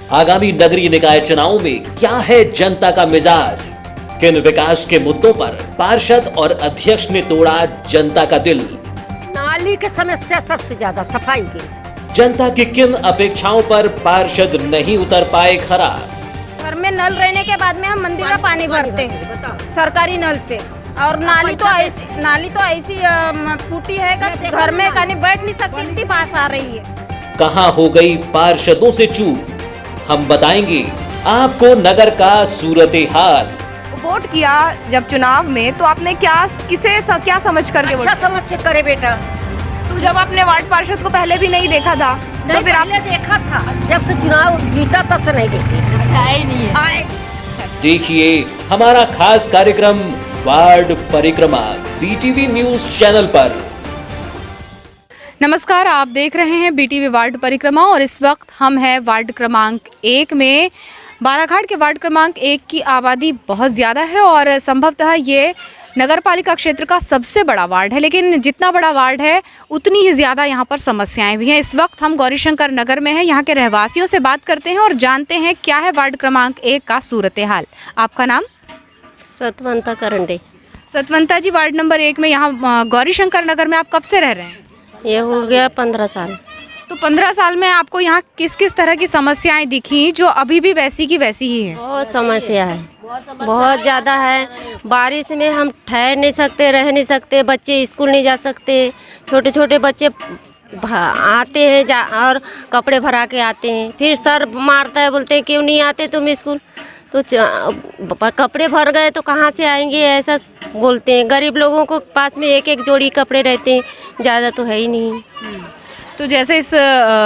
आगामी नगरीय निकाय चुनाव में क्या है जनता का मिजाज, किन विकास के मुद्दों पर पार्षद और अध्यक्ष ने तोड़ा जनता का दिल। नाली की समस्या सबसे ज्यादा, सफाई की। जनता की किन अपेक्षाओं पर पार्षद नहीं उतर पाए खरा। घर में नल रहने के बाद में हम मंदिर का पानी भरते हैं सरकारी नल से, और नाली तो ऐसी टूटी है कि घर में कहीं बैठ नहीं सकती, इतनी बास आ रही है। कहां हो गई पार्षदों से चूक, हम बताएंगे आपको नगर का सूरत हाल। वोट किया जब चुनाव में, तो आपने क्या समझ करके अच्छा समझ के करे बेटा। तो जब आपने वार्ड पार्षद को पहले भी नहीं देखा था, तो फिर आपने देखा था, जब से चुनाव जीता तब से नहीं देखी, आए नहीं है। देखिए हमारा खास कार्यक्रम वार्ड परिक्रमा बीटीवी न्यूज चैनल पर। नमस्कार, आप देख रहे हैं बीटीवी वार्ड परिक्रमा और इस वक्त हम हैं वार्ड क्रमांक 1 में। बालाघाट के वार्ड क्रमांक 1 की आबादी बहुत ज़्यादा है और संभवतः ये नगर पालिका क्षेत्र का सबसे बड़ा वार्ड है, लेकिन जितना बड़ा वार्ड है उतनी ही ज़्यादा यहाँ पर समस्याएं भी हैं। इस वक्त हम गौरीशंकर नगर में हैं, यहाँ के रहवासियों से बात करते हैं और जानते हैं क्या है वार्ड क्रमांक 1 का सूरत हाल। आपका नाम? सतवंता करंडे। सतवंता जी, वार्ड नंबर 1 में यहाँ गौरीशंकर नगर में आप कब से रह रहे हैं? ये हो गया 15 साल। तो 15 साल में आपको यहाँ किस किस तरह की समस्याएं दिखी जो अभी भी वैसी की वैसी ही है? बहुत समस्या है, बहुत ज़्यादा है। बारिश में हम ठहर नहीं सकते, रह नहीं सकते, बच्चे स्कूल नहीं जा सकते। छोटे छोटे बच्चे आते हैं और कपड़े भरा के आते हैं, फिर सर मारता है, बोलते हैं क्यों नहीं आते तुम स्कूल। तो कपड़े भर गए तो कहाँ से आएंगे, ऐसा बोलते हैं। गरीब लोगों को पास में एक एक जोड़ी कपड़े रहते हैं, ज़्यादा तो है ही नहीं। तो जैसे इस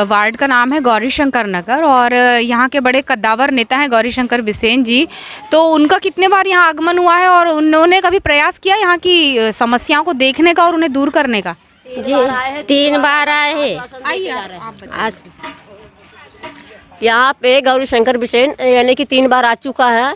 वार्ड का नाम है गौरीशंकर नगर और यहाँ के बड़े कद्दावर नेता हैं गौरीशंकर बिसेन जी, तो उनका कितने बार यहाँ आगमन हुआ है और उन्होंने कभी प्रयास किया यहाँ की समस्याओं को देखने का और उन्हें दूर करने का? जी 3 बार आए हैं। आज यहाँ पे गौरीशंकर बिसेन यानी कि 3 बार आ चुका है।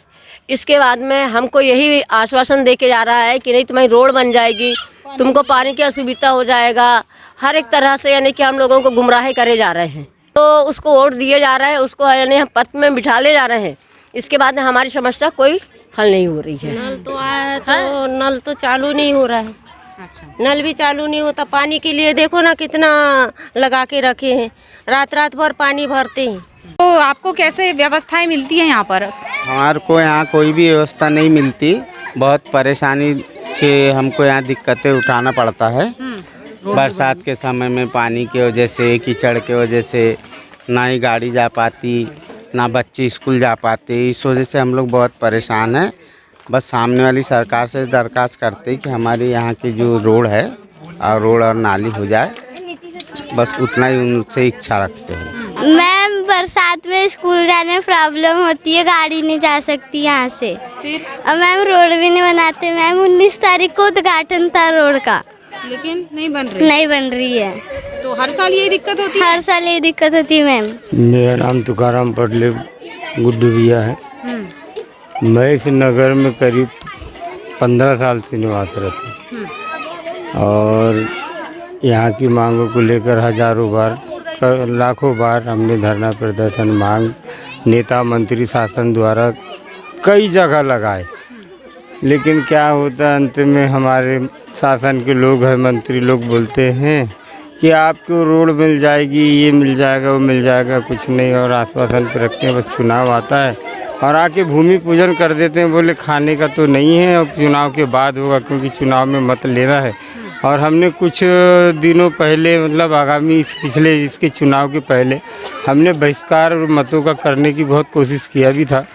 इसके बाद में हमको यही आश्वासन दे के जा रहा है कि नहीं तुम्हारी रोड बन जाएगी, तुमको पानी की असुविधा हो जाएगा, हर एक तरह से यानी कि हम लोगों को गुमराह करे जा रहे हैं। तो उसको वोट दिए जा रहे हैं, उसको यानी हम पद में बिठा ले जा रहे हैं। इसके बाद में हमारी समस्या कोई हल नहीं हो रही है। नल तो आया तो नल तो चालू नहीं हो रहा है। अच्छा। नल भी चालू नहीं होता। पानी के लिए देखो ना कितना लगा के रखे हैं, रात रात भर पानी भरते हैं। तो आपको कैसे व्यवस्थाएं मिलती हैं यहाँ पर? हमारे को यहाँ कोई भी व्यवस्था नहीं मिलती, बहुत परेशानी से हमको यहाँ दिक्कतें उठाना पड़ता है। बरसात के समय में पानी की वजह से, कीचड़ के वजह से ना ही गाड़ी जा पाती, ना बच्चे स्कूल जा पाते। इस वजह से हम लोग बहुत परेशान हैं। बस सामने वाली सरकार से दरखास्त करते हैं कि हमारे यहाँ की जो रोड है और रोड और नाली हो जाए, बस उतना ही उनसे इच्छा रखते हैं। मैम, बरसात में स्कूल जाने में प्रॉब्लम होती है, गाड़ी नहीं जा सकती यहाँ से। और मैम रोड भी नहीं बनाते। मैम 19 तारीख को उद्घाटन था रोड का, लेकिन नहीं बन रही है। तो हर साल यही दिक्कत होती है? हर साल यही दिक्कत होती है मैम। मेरा नाम तुकाराम पटले गुड्डू भैया है। मैं इस नगर में करीब 15 साल से निवास रहता हूँ और यहाँ की मांगों को लेकर हजारों बार, लाखों बार हमने धरना प्रदर्शन, मांग नेता मंत्री शासन द्वारा कई जगह लगाए, लेकिन क्या होता है अंत में हमारे शासन के लोग हैं, मंत्री लोग बोलते हैं कि आपको रोड मिल जाएगी, ये मिल जाएगा, वो मिल जाएगा, कुछ नहीं, और आश्वासन पर रखते हैं। बस चुनाव आता है और आके भूमि पूजन कर देते हैं, बोले खाने का तो नहीं है, और चुनाव के बाद होगा क्योंकि चुनाव में मत लेना है। और हमने कुछ दिनों पहले, मतलब आगामी पिछले इसके चुनाव के पहले हमने बहिष्कार और मतों का करने की बहुत कोशिश किया भी था,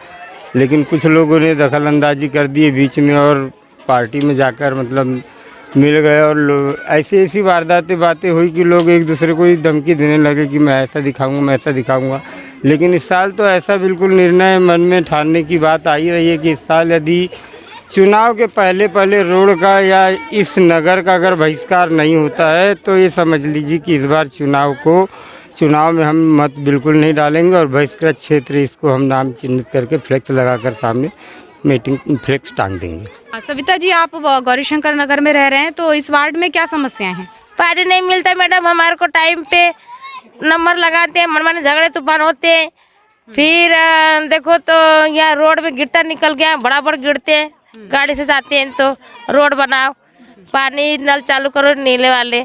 लेकिन कुछ लोगों ने दखल अंदाजी कर दिए बीच में और पार्टी में जाकर मतलब मिल गए और ऐसी बातें हुई कि लोग एक दूसरे को ही धमकी देने लगे कि मैं ऐसा दिखाऊंगा, मैं ऐसा दिखाऊंगा। लेकिन इस साल तो ऐसा बिल्कुल निर्णय मन में ठानने की बात आ ही रही है कि इस साल यदि चुनाव के पहले रोड का या इस नगर का अगर बहिष्कार नहीं होता है तो ये समझ लीजिए कि इस बार चुनाव में हम मत बिल्कुल नहीं डालेंगे और बहिष्कृत क्षेत्र इसको हम नाम चिन्हित करके फ्लेक्स लगाकर सामने मीटिंग फ्लेक्स टांग देंगे। सविता जी, आप गौरीशंकर नगर में रह रहे हैं, तो इस वार्ड में क्या समस्याएं हैं? पानी नहीं मिलता मैडम, हमारे को टाइम पे नंबर लगाते हैं, मनमाने झगड़े तूफान होते हैं, फिर देखो तो यहाँ रोड में गिट्टा निकल गया, बराबर गिरते हैं, गाड़ी से जाते हैं तो रोड बनाओ, पानी नल चालू करो नीले वाले,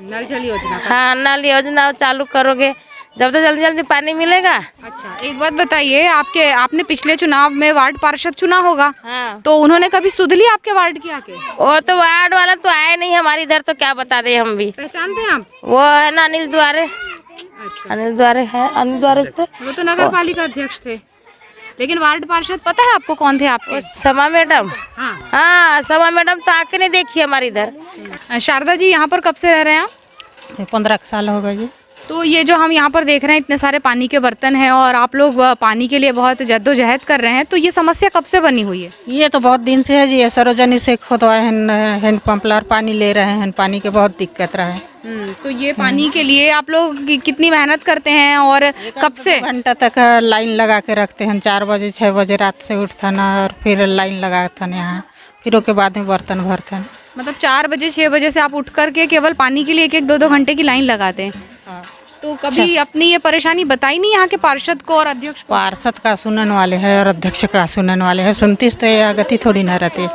नल जल योजना। हाँ नल योजना चालू करोगे जब तो जल्दी जल्दी पानी मिलेगा। अच्छा, एक बात बताइए, आपने पिछले चुनाव में वार्ड पार्षद चुना होगा, हाँ तो उन्होंने कभी सुध ली आपके वार्ड की आके? वो तो वार्ड वाला तो आए नहीं हमारी इधर, तो क्या बता दे हम भी। पहचानते हैं आप? वो है ना अनिल द्वारे। अच्छा, अनिल द्वारे है, अनिल द्वारे से वो तो नगर पालिका अध्यक्ष थे, लेकिन वार्ड पार्षद पता है आपको कौन थे आपके? समा मैडम। हाँ। हाँ समा मैडम तो आके नहीं देखी हमारी इधर। शारदा जी, यहाँ पर कब से रह रहे हैं आप? 15 साल हो गए जी। तो ये जो हम यहाँ पर देख रहे हैं, इतने सारे पानी के बर्तन हैं और आप लोग पानी के लिए बहुत जद्दोजहद कर रहे हैं, तो ये समस्या कब से बनी हुई है? ये तो बहुत दिन से है जी, ये सरोजनी से खुदवाए हैं, हैंड पंपलर पानी ले रहे हैं, पानी के बहुत दिक्कत रहे। तो ये पानी के लिए आप लोग कितनी मेहनत करते हैं और कब से? घंटा तक लाइन लगा के रखते हैं, 4 बजे 6 बजे रात से उठता ना, और फिर लाइन लगाता यहाँ, फिर उसके बाद में बर्तन भरते हैं। मतलब 4 बजे 6 बजे से आप उठ करके केवल पानी के लिए 1-1 2-2 घंटे की लाइन लगाते हैं? हाँ। तो कभी अपनी ये परेशानी बताई नहीं यहाँ के पार्षद को और अध्यक्ष को? पार्षद का सुनने वाले हैं और अध्यक्ष का सुनने वाले हैं, सुनती तो ये गति थोड़ी ना रहती।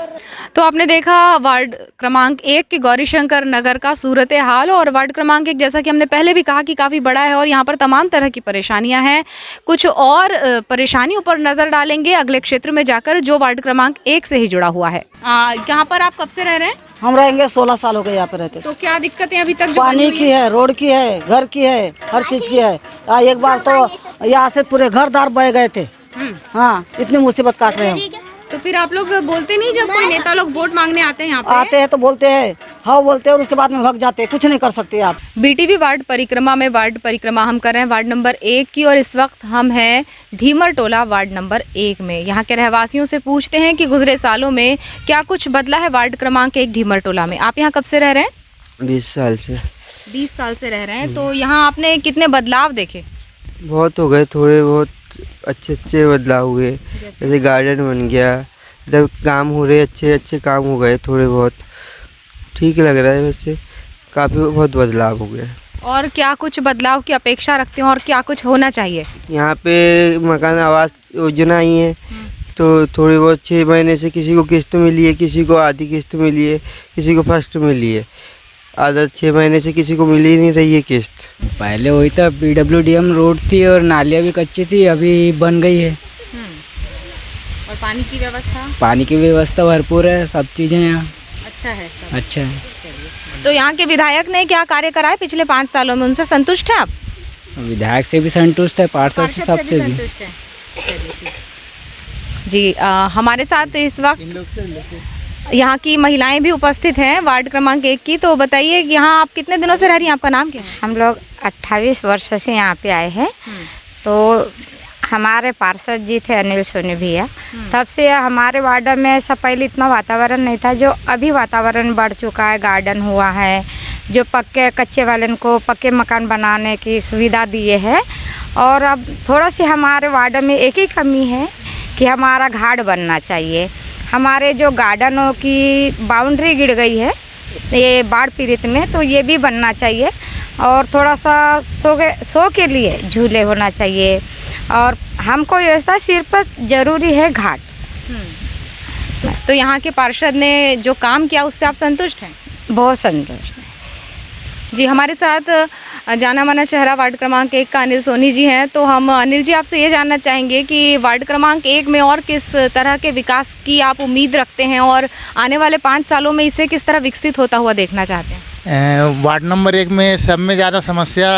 तो आपने देखा वार्ड क्रमांक 1 के गौरीशंकर नगर का सूरत हाल। और वार्ड क्रमांक 1 जैसा कि हमने पहले भी कहा कि काफ़ी बड़ा है और यहाँ पर तमाम तरह की परेशानियाँ हैं। कुछ और परेशानियों पर नज़र डालेंगे अगले क्षेत्र में जाकर, जो वार्ड क्रमांक 1 से ही जुड़ा हुआ है। यहाँ पर आप कब से रह रहे हैं? हम रहेंगे 16 साल हो गए यहाँ पे रहते। तो क्या दिक्कतें अभी तक? पानी की है, रोड की है, घर की है, हर चीज की है। एक बार तो यहाँ से पूरे घर दार बह गए थे। हाँ, इतनी मुसीबत काट रहे हैं। तो फिर आप लोग बोलते नहीं, जब कोई नेता लोग वोट मांगने आते हैं यहाँ पे? आते हैं तो बोलते हैं, हाँ बोलते हैं, और उसके बाद में भाग जाते हैं, कुछ नहीं कर सकते आप। बीटीवी वार्ड परिक्रमा में वार्ड परिक्रमा हम कर रहे हैं वार्ड नंबर 1 की, और इस वक्त हम हैं ढीमर टोला वार्ड नंबर 1 में। यहाँ के रहवासियों से पूछते हैं कि गुजरे सालों में क्या कुछ बदला है वार्ड क्रमांक 1 ढीमर टोला में। आप यहाँ कब से रह रहे हैं? 20 साल से। 20 साल से रह रहे हैं। तो यहाँ आपने कितने बदलाव देखे? बहुत हो गए, थोड़े बहुत अच्छे बदलाव हुए, जैसे गार्डन बन गया, जब काम हो रहे अच्छे काम हो गए, थोड़े बहुत ठीक लग रहा है, वैसे काफ़ी बहुत बदलाव हो गया। और क्या कुछ बदलाव की अपेक्षा रखते हैं और क्या कुछ होना चाहिए? यहाँ पे मकान आवास योजना आई है, तो थोड़ी बहुत 6 महीने से किसी को किस्त मिली है, किसी को आधी किस्त मिली है, किसी को फर्स्ट मिली है, आधा 6 महीने से किसी को मिल ही नहीं रही है किस्त। पहले वही था, PWDM रोड थी और नालियाँ भी कच्ची थी, अभी बन गई है। और पानी की व्यवस्था? पानी की व्यवस्था भरपूर है, सब चीज़ें यहाँ अच्छा है। अच्छा है। तो यहाँ के विधायक ने क्या कार्य करा है पिछले 5 सालों में, उनसे संतुष्ट है आप? विधायक से भी संतुष्ट है, पार्षद से, सबसे भी। जी हमारे साथ इस वक्त यहाँ की महिलाएं भी उपस्थित हैं वार्ड क्रमांक 1 की। तो बताइए यहाँ आप कितने दिनों से रह रही हैं, आपका नाम क्या है? हम लोग 28 वर्ष से यहाँ पे आए हैं। तो हमारे पार्षद जी थे अनिल सोनी भैया, तब से हमारे वार्ड में ऐसा पहले इतना वातावरण नहीं था, जो अभी वातावरण बढ़ चुका है। गार्डन हुआ है, जो पक्के कच्चे वाले को पक्के मकान बनाने की सुविधा दिए हैं। और अब थोड़ा सी हमारे वार्ड में एक ही कमी है कि हमारा घाट बनना चाहिए। हमारे जो गार्डनों की बाउंड्री गिर गई है ये बाढ़ पीड़ित में, तो ये भी बनना चाहिए। और थोड़ा सा सो के लिए झूले होना चाहिए। और हमको व्यवस्था सिर्फ ज़रूरी है घाट। तो यहाँ के पार्षद ने जो काम किया उससे आप संतुष्ट हैं? बहुत संतुष्ट हैं जी। हमारे साथ जाना माना चेहरा वार्ड क्रमांक 1 का अनिल सोनी जी हैं। तो हम अनिल जी आपसे ये जानना चाहेंगे कि वार्ड क्रमांक 1 में और किस तरह के विकास की आप उम्मीद रखते हैं और आने वाले 5 सालों में इसे किस तरह विकसित होता हुआ देखना चाहते हैं? वार्ड नंबर 1 में सब में ज़्यादा समस्या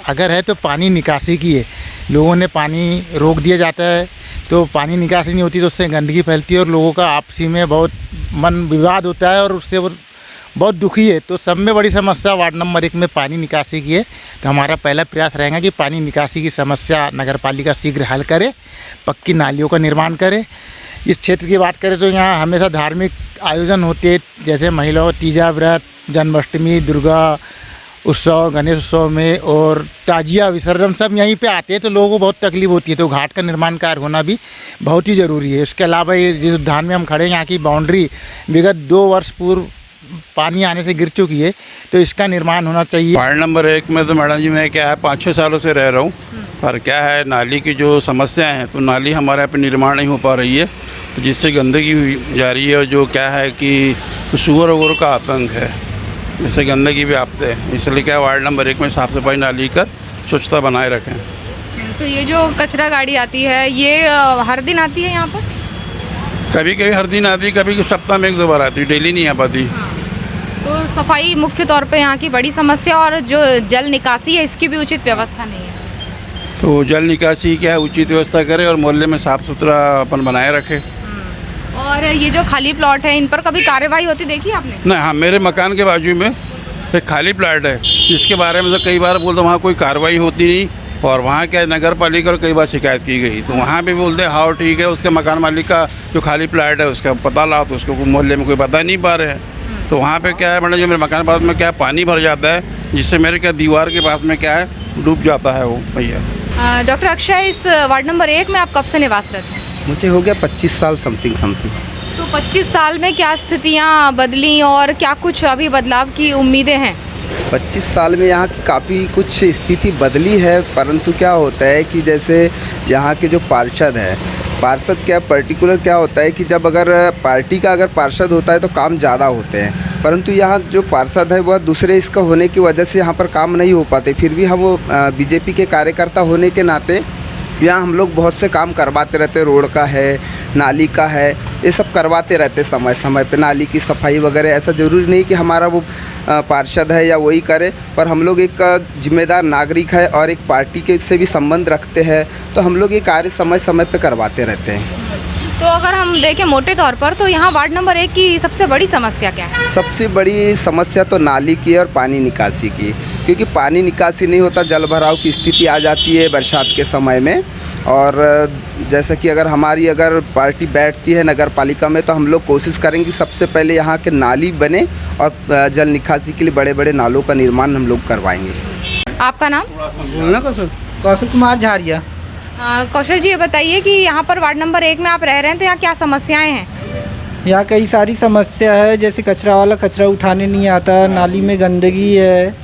अगर है तो पानी निकासी की है। लोगों ने पानी रोक दिया जाता है, तो पानी निकासी नहीं होती, तो उससे गंदगी फैलती है और लोगों का आपसी में बहुत मन विवाद होता है और उससे वो बहुत दुखी है। तो सब में बड़ी समस्या वार्ड नंबर 1 में पानी निकासी की है। तो हमारा पहला प्रयास रहेगा कि पानी निकासी की समस्या नगर पालिका शीघ्र हल करे, पक्की नालियों का निर्माण करे। इस क्षेत्र की बात करें तो यहाँ हमेशा धार्मिक आयोजन होते हैं, जैसे महिलाओं तीजा व्रत, जन्माष्टमी, दुर्गा उत्सव, गणेश उत्सव में और ताजिया विसर्जन सब यहीं पे आते हैं, तो लोगों को बहुत तकलीफ होती है। तो घाट का निर्माण कार्य होना भी बहुत ही ज़रूरी है। इसके अलावा ये जिस उद्यान में हम खड़े हैं, यहाँ की बाउंड्री विगत 2 वर्ष पूर्व पानी आने से गिर चुकी है, तो इसका निर्माण होना चाहिए। वार्ड नंबर 1 में तो मैडम जी मैं क्या है 5-6 सालों से रह रहा हूँ। पर क्या है, नाली की जो समस्याएं हैं, तो नाली हमारे यहाँ पे निर्माण नहीं हो पा रही है, तो जिससे गंदगी हुई जा रही है। और जो क्या है कि सुअर वगैरह का आतंक है, जिससे गंदगी भी आते हैं। इसलिए क्या वार्ड नंबर 1 में साफ़ सफाई नाली कर स्वच्छता बनाए रखें। तो ये जो कचरा गाड़ी आती है, ये हर दिन आती है यहाँ पर? कभी कभी हर दिन आती, कभी सप्ताह में 1-2 बार आती, डेली नहीं आ पाती। तो सफाई मुख्य तौर पे यहाँ की बड़ी समस्या, और जो जल निकासी है इसकी भी उचित व्यवस्था नहीं है। तो जल निकासी क्या है, उचित व्यवस्था करे और मोहल्ले में साफ़ सुथरा अपन बनाए रखे। और ये जो खाली प्लॉट है, इन पर कभी कार्रवाई होती देखी आपने? नहीं, हाँ, मेरे मकान के बाजू में एक खाली प्लाट है, जिसके बारे में तो कई बार बोलते वहाँ कोई कार्रवाई होती नहीं। और वहाँ क्या नगर पालिका और कई बार शिकायत की गई, तो वहाँ भी बोलते हाँ ठीक है, उसके मकान मालिक का जो खाली प्लाट है उसका पता लाओ, तो उसको मोहल्ले में कोई बता नहीं पा रहे हैं। तो वहाँ पे क्या है, मतलब जो मेरे मकान के पास में क्या है, पानी भर जाता है, जिससे मेरे क्या दीवार के पास में क्या है, डूब जाता है वो भैया। डॉक्टर अक्षय, इस वार्ड नंबर 1 में आप कब से निवासरत हैं? मुझे हो गया 25 साल समथिंग। तो 25 साल में क्या स्थितियाँ बदली और क्या कुछ अभी बदलाव की उम्मीदें हैं? 25 साल में यहाँ की काफ़ी कुछ स्थिति बदली है, परंतु क्या होता है कि जैसे यहाँ के जो पार्षद क्या पर्टिकुलर क्या होता है कि जब अगर पार्टी का अगर पार्षद होता है तो काम ज़्यादा होते हैं, परंतु यहाँ जो पार्षद है वह दूसरे इसका होने की वजह से यहाँ पर काम नहीं हो पाते। फिर भी हम बीजेपी के कार्यकर्ता होने के नाते यहाँ हम लोग बहुत से काम करवाते रहते, रोड का है, नाली का है, ये सब करवाते रहते समय समय पे। नाली की सफाई वगैरह, ऐसा ज़रूरी नहीं कि हमारा वो पार्षद है या वही करे, पर हम लोग एक जिम्मेदार नागरिक है और एक पार्टी के से भी संबंध रखते हैं, तो हम लोग ये कार्य समय समय पे करवाते रहते हैं। तो अगर हम देखें मोटे तौर पर, तो यहाँ वार्ड नंबर 1 की सबसे बड़ी समस्या क्या है? सबसे बड़ी समस्या तो नाली की और पानी निकासी की, क्योंकि पानी निकासी नहीं होता, जल भराव की स्थिति आ जाती है बरसात के समय में। और जैसे कि अगर पार्टी बैठती है नगर पालिका में, तो हम लोग कोशिश करेंगे सबसे पहले यहाँ के नाली बने और जल निकासी के लिए बड़े बड़े नालों का निर्माण हम लोग करवाएंगे। आपका नाम? बोलना कौशल कुमार झारिया। कौशल जी, ये बताइए कि यहाँ पर वार्ड नंबर 1 में आप रह रहे हैं, तो यहाँ क्या समस्याएं हैं? यहाँ कई सारी समस्या है, जैसे कचरा वाला कचरा उठाने नहीं आता, नाली में गंदगी है,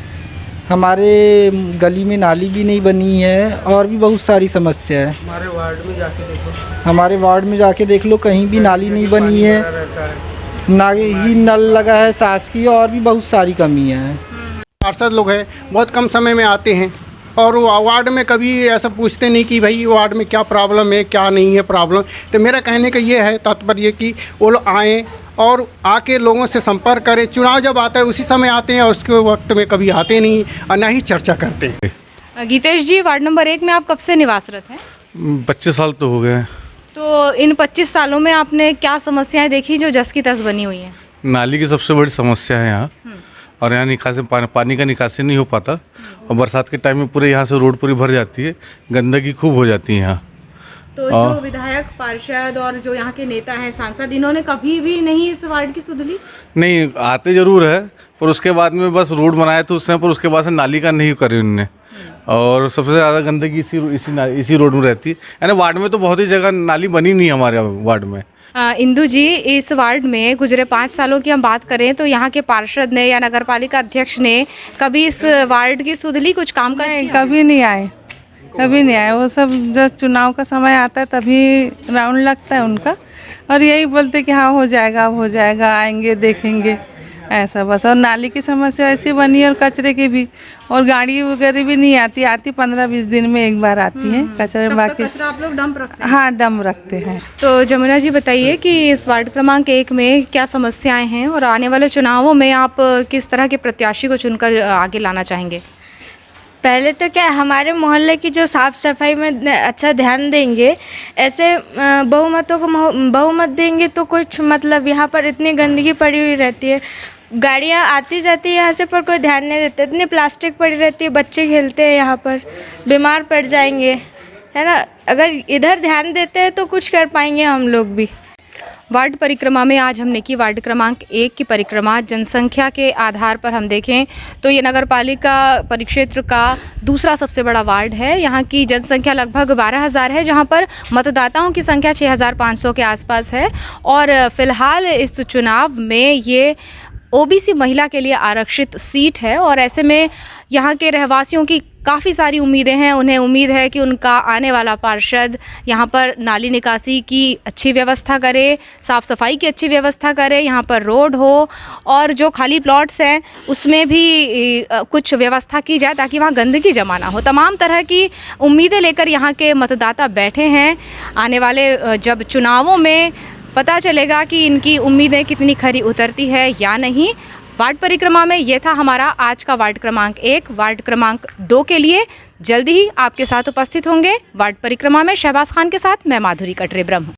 हमारे गली में नाली भी नहीं बनी है, और भी बहुत सारी समस्या है। हमारे वार्ड में जाके देख लो, कहीं भी नाली नहीं बनी है, ना ही नल लगा है शासकीय, और भी बहुत सारी कमियाँ हैं। पार्षद लोग हैं, बहुत कम समय में आते हैं और वार्ड में कभी ऐसा पूछते नहीं कि भाई वार्ड में क्या प्रॉब्लम है, क्या नहीं है प्रॉब्लम। तो मेरा कहने का ये है तात्पर्य कि वो लोग आएँ और आके लोगों से संपर्क करें। चुनाव जब आता है उसी समय आते हैं, और उसके वक्त में कभी आते नहीं और ना ही चर्चा करते हैं। गीतेश जी, वार्ड नंबर 1 में आप कब से निवासरत हैं? 25 साल तो हो गए। तो इन 25 सालों में आपने क्या समस्याएं देखी जो जस की तस बनी हुई हैं? नाली की सबसे बड़ी समस्या है यहाँ, और यहाँ निकासी पानी का निकासी नहीं हो पाता, और बरसात के टाइम में पूरे यहाँ से रोड पूरी भर जाती है, गंदगी खूब हो जाती है यहाँ। तो जो विधायक, पार्षद और जो यहाँ के नेता हैं, सांसद, इन्होंने कभी भी नहीं इस वार्ड की सुध ली? नहीं, आते जरूर है, पर उसके बाद में बस रोड बनाया तो उस समय पर, उसके बाद से नाली का नहीं करे उन्होंने। और सबसे ज़्यादा गंदगी इसी रोड में रहती है, यानी वार्ड में तो बहुत ही जगह नाली बनी नहीं हमारे वार्ड में। इंदु जी, इस वार्ड में गुजरे 5 सालों की हम बात करें तो यहाँ के पार्षद ने या नगर पालिका अध्यक्ष ने कभी इस वार्ड की सुध ली, कुछ काम का? कभी नहीं आए। वो सब जब चुनाव का समय आता है तभी राउंड लगता है उनका, और यही बोलते कि हाँ हो जाएगा, आएंगे देखेंगे, ऐसा बस। और नाली की समस्या ऐसी बनी है, और कचरे की भी, और गाड़ी वगैरह भी नहीं आती 15-20 दिन में एक बार आती है कचरा। बाकी कचरा आप लोग डंप रखते हैं? हाँ, डंप रखते हैं। तो जमुना जी, बताइए कि इस वार्ड क्रमांक 1 में क्या समस्याएं हैं, और आने वाले चुनावों में आप किस तरह के प्रत्याशी को चुनकर आगे लाना चाहेंगे? पहले तो क्या हमारे मोहल्ले की जो साफ़ सफाई में अच्छा ध्यान देंगे, ऐसे बहुमतों को बहुमत देंगे तो कुछ मतलब यहाँ पर इतनी गंदगी पड़ी हुई रहती है, गाड़ियाँ आती जाती है यहाँ से, पर कोई ध्यान नहीं देता, इतनी प्लास्टिक पड़ी रहती है, बच्चे खेलते हैं यहाँ पर, बीमार पड़ जाएंगे, है ना। अगर इधर ध्यान देते हैं तो कुछ कर पाएंगे हम लोग भी। वार्ड परिक्रमा में आज हमने की वार्ड क्रमांक 1 की परिक्रमा। जनसंख्या के आधार पर हम देखें तो ये नगर पालिका परिक्षेत्र का दूसरा सबसे बड़ा वार्ड है। यहाँ की जनसंख्या लगभग 12,000 है, जहाँ पर मतदाताओं की संख्या 6,500 के आसपास है। और फिलहाल इस चुनाव में ये ओबीसी महिला के लिए आरक्षित सीट है, और ऐसे में यहाँ के रहवासियों की काफ़ी सारी उम्मीदें हैं। उन्हें उम्मीद है कि उनका आने वाला पार्षद यहाँ पर नाली निकासी की अच्छी व्यवस्था करे, साफ़ सफाई की अच्छी व्यवस्था करे, यहाँ पर रोड हो और जो खाली प्लॉट्स हैं उसमें भी कुछ व्यवस्था की जाए ताकि वहाँ गंदगी जमा ना हो। तमाम तरह की उम्मीदें लेकर यहाँ के मतदाता बैठे हैं। आने वाले जब चुनावों में पता चलेगा कि इनकी उम्मीदें कितनी खरी उतरती है या नहीं। वार्ड परिक्रमा में ये था हमारा आज का वार्ड क्रमांक 1। वार्ड क्रमांक 2 के लिए जल्दी ही आपके साथ उपस्थित होंगे वार्ड परिक्रमा में शहबाज खान के साथ मैं माधुरी कटरे ब्रह्म।